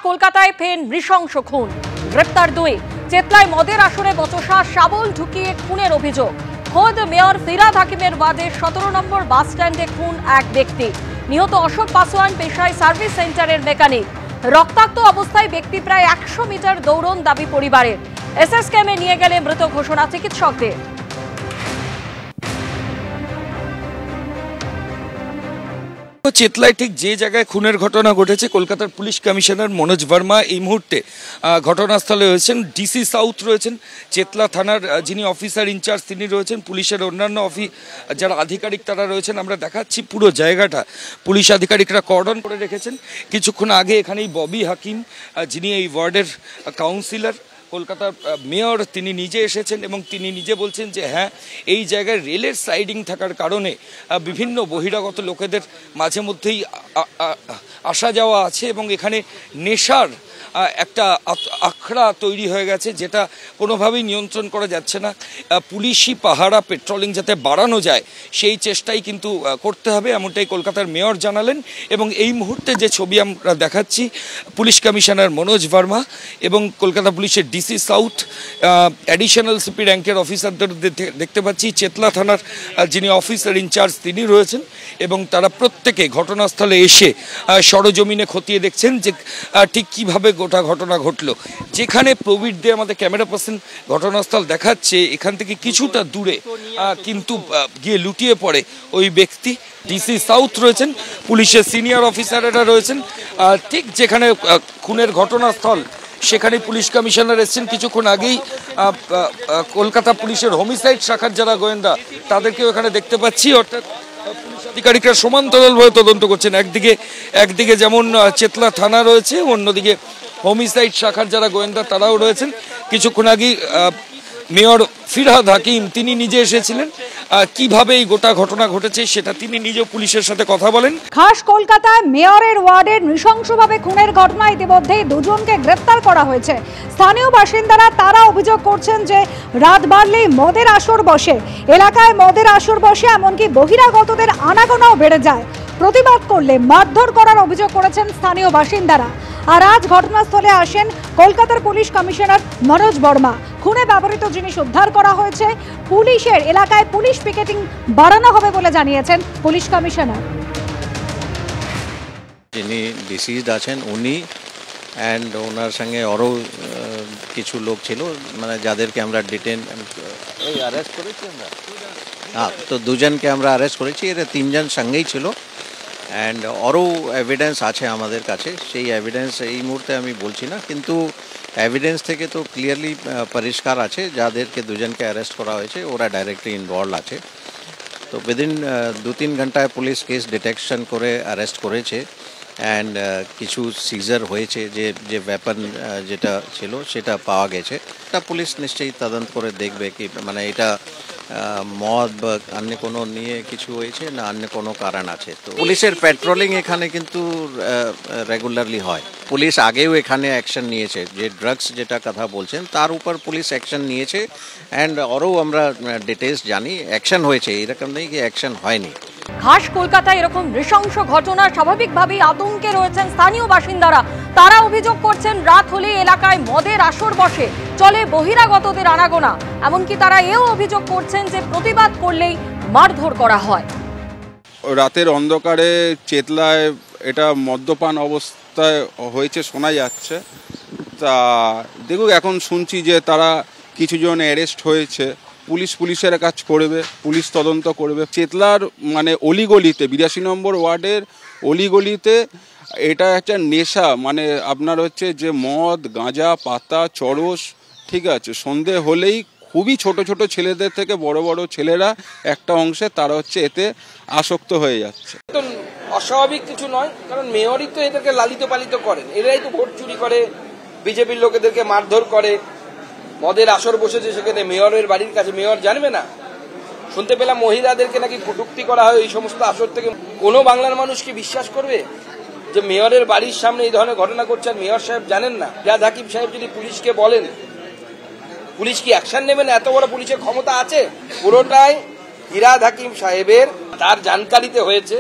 কলকাতায় ফের নৃশংস খুন, গ্রেপ্তার 2। চেতলায় মদের আসরে বচসা, শাবল ঢুকিয়ে খুনের অভিযোগ। খোদ মেয়র ফিরহাদ হাকিমের ওয়ার্ডে 17 নম্বর বাস স্ট্যান্ডে খুন এক ব্যক্তি। নিহত অশোক পাসওয়ান পেশায় সার্ভিস সেন্টারের মেকানিক। রক্তাক্ত অবস্থায় ব্যক্তি প্রায় 100 মিটার দৌড়ন দাবি পরিবারের। এসএস ক্যাম্পে নিয়ে গেলে মৃত ঘোষণা চিকিৎসকদের। চেতলায় ঠিক যে জায়গায় খুনের ঘটনা ঘটেছে, কলকাতার পুলিশ কমিশনার মনোজ ভার্মা এই মুহূর্তে ঘটনাস্থলে রয়েছেন। ডিসি সাউথ রয়েছেন, চেতলা থানার যিনি অফিসার ইনচার্জ তিনি রয়েছেন, পুলিশের অন্যান্য যারা আধিকারিক তারা রয়েছেন। আমরা দেখাচ্ছি পুরো জায়গাটা পুলিশ আধিকারিকরা কর্ডন করে রেখেছেন। কিছুক্ষণ আগে এখানেই ববি হাকিম, যিনি এই ওয়ার্ডের কাউন্সিলর, কলকাতার মেয়র, তিনি নিজে এসেছেন এবং তিনি নিজে বলছেন যে হ্যাঁ, এই জায়গায় রেলের সাইডিং থাকার কারণে বিভিন্ন বহিরাগত লোকেদের মাঝে মধ্যেই আসা যাওয়া আছে এবং এখানে নেশার একটা আখড়া তৈরি হয়ে গেছে, যেটা কোনোভাবেই নিয়ন্ত্রণ করা যাচ্ছে না। পুলিশি পাহারা, পেট্রোলিং যাতে বাড়ানো যায় সেই চেষ্টাই কিন্তু করতে হবে, এমনটাই কলকাতার মেয়র জানালেন। এবং এই মুহূর্তে যে ছবি আমরা দেখাচ্ছি, পুলিশ কমিশনার মনোজ ভার্মা এবং কলকাতা পুলিশের ডিসি সাউথ, অ্যাডিশনাল সিপি র্যাঙ্কের অফিসারদের দেখতে পাচ্ছি। চেতলা থানার যিনি অফিসার ইনচার্জ তিনি রয়েছেন এবং তারা প্রত্যেকে ঘটনাস্থলে এসে সরজমিনে খতিয়ে দেখছেন যে ঠিক কীভাবে গোটা ঘটনা ঘটলো। যেখানে প্রবীর দে আমাদের ক্যামেরা পার্সন ঘটনাস্থল দেখাচ্ছে, এখান থেকে কিছুটা দূরে কিন্তু গিয়ে লুটিয়ে পড়ে ওই ব্যক্তি। ডিসি সাউথ রয়েছেন, পুলিশের সিনিয়র অফিসারেরা রয়েছেন। ঠিক যেখানে খুনের ঘটনাস্থল সেখানে পুলিশ কমিশনার এসেছেন। কিছুক্ষণ আগেই কলকাতা পুলিশের হোমিসাইড শাখার যারা গোয়েন্দা তাদেরকেও এখানে দেখতে পাচ্ছি। অর্থাৎ পুলিশ আধিকারিকরা সমান্তরালভাবে তদন্ত করছেন। একদিকে যেমন চেতলা থানা রয়েছে, অন্যদিকে হোমিসাইড শাখার যারা গোয়েন্দা তারাও রয়েছেন। কিছুক্ষণ আগেই মেয়র ফিরহাদ হাকিম তিনি নিজে এসেছিলেন। কিভাবে এই গোটা ঘটনা ঘটেছে সেটা তিনি নিজে পুলিশের সাথে কথা বলেন। খাস কলকাতায় মেয়রের ওয়ার্ডের নৃশংসভাবে খুনের ঘটনায় ইতিমধ্যে 2 জনকে গ্রেফতার করা হয়েছে। স্থানীয় বাসিন্দারা তারা অভিযোগ করছেন যে রাত বাড়লেই মদের আসর বসে, এলাকায় মদের আসর বসে, এমনকি বহিরাগতদের আনাগোনাও বেড়ে যায়। প্রতিবাদ করলে মারধর করার অভিযোগ করেছেন স্থানীয় বাসিন্দারা। আর আজ ঘটনাস্থলে আসেন কলকাতার পুলিশ কমিশনার মনোজ ভার্মা। খুনে ব্যবহৃত জিনিস উদ্ধার করা হয়েছে। পুলিশের এলাকায় পুলিশ পিকেটিং বাড়ানো হবে বলে জানিয়েছেন পুলিশ কমিশনার। যিনি ডিসিজড আছেন উনি অ্যান্ড ওনার সঙ্গে আরও কিছু লোক ছিল, মানে যাদেরকে আমরা অ্যারেস্ট করেছি আমরা। হ্যাঁ, তো 2 জনকে আমরা অ্যারেস্ট করেছি। এরা 3 জন সঙ্গেই ছিল অ্যান্ড আরও এভিডেন্স আছে আমাদের কাছে। সেই এভিডেন্স এই মুহূর্তে আমি বলছি না, কিন্তু এভিডেন্স থেকে তো ক্লিয়ারলি পরিষ্কার আছে যাদেরকে 2 জনকে অ্যারেস্ট করা হয়েছে ওরা ডাইরেক্টলি ইনভলভ আছে। তো উইদিন 2-3 ঘন্টায় পুলিশ কেস ডিটেকশন করে অ্যারেস্ট করেছে অ্যান্ড কিছু সিজার হয়েছে, যে ওয়েপন যেটা ছিল সেটা পাওয়া গেছে। এটা পুলিশ নিশ্চয়ই তদন্ত করে দেখবে কি মানে এটা মদ বা অন্য কোনো নিয়ে কিছু হয়েছে না অন্য কোনো কারণ আছে। তো পুলিশের পেট্রোলিং এখানে কিন্তু রেগুলারলি হয়। পুলিশ আগেও এখানে অ্যাকশন নিয়েছে, যে ড্রাগস যেটা কথা বলছেন তার উপর পুলিশ অ্যাকশন নিয়েছে অ্যান্ড আরও আমরা ডিটেলস জানি। অ্যাকশন হয়েছে, এরকম নেই কি অ্যাকশন হয়নি। খাস কলকাতায় এরকম নৃশংস ঘটনা স্বাভাবিকভাবেই আতঙ্কে রয়েছেন স্থানীয় বাসিন্দারা। তারা অভিযোগ করছেন রাত হলে এলাকায় মদের আসর বসে, চলে বহিরাগতদের আনাগোনা। এমনকি তারা এও অভিযোগ করছেন যে প্রতিবাদ করলেই মারধর করা হয়। রাতের অন্ধকারে চেতলায় এটা মদ্যপান অবস্থায় হয়েছে শোনা যাচ্ছে। তা দেখুক, এখন শুনছি যে তারা কিছুজন অ্যারেস্ট হয়েছে। পুলিশের কাজ করবে, পুলিশ তদন্ত করবে। চেতলার মানে অলিগলিতে 82 নম্বর ওয়ার্ডের অলিগলিতে এটা একটা নেশা, মানে আপনার হচ্ছে যে মদ, গাঁজা, পাতা, চরস, ঠিক আছে, সন্ধে হলেই খুবই ছোট ছোট ছেলেদের থেকে বড় বড় ছেলেরা একটা অংশে তারা হচ্ছে এতে আসক্ত হয়ে যাচ্ছে। অস্বাভাবিক কিছু নয়, কারণ মেয়রই তো এদেরকে লালিত পালিত করেন। এরাই তো ভোট চুরি করে, বিজেপির লোকেদেরকে মারধর করে। মদের আসর বসেছে সেখানে মেয়রের বাড়ির কাছে, মেয়র জানবে না? শুনতে পেলাম মহিলাদেরকে নাকি কটূক্তি করা হয় এই সমস্ত আসর থেকে। কোনো বাংলার মানুষ কি বিশ্বাস করবে যে মেয়রের বাড়ির সামনে এই ধরনের ঘটনা করছেন? মেয়র সাহেব জানেন না? ফিরহাদ হাকিম সাহেব যদি পুলিশকে বলেন, পুলিশ কি অ্যাকশন নেবে না? এত বড় পুলিশের ক্ষমতা আছে? পুরোটাই ফিরহাদ হাকিম সাহেবের, তার জানকারিতে হয়েছে।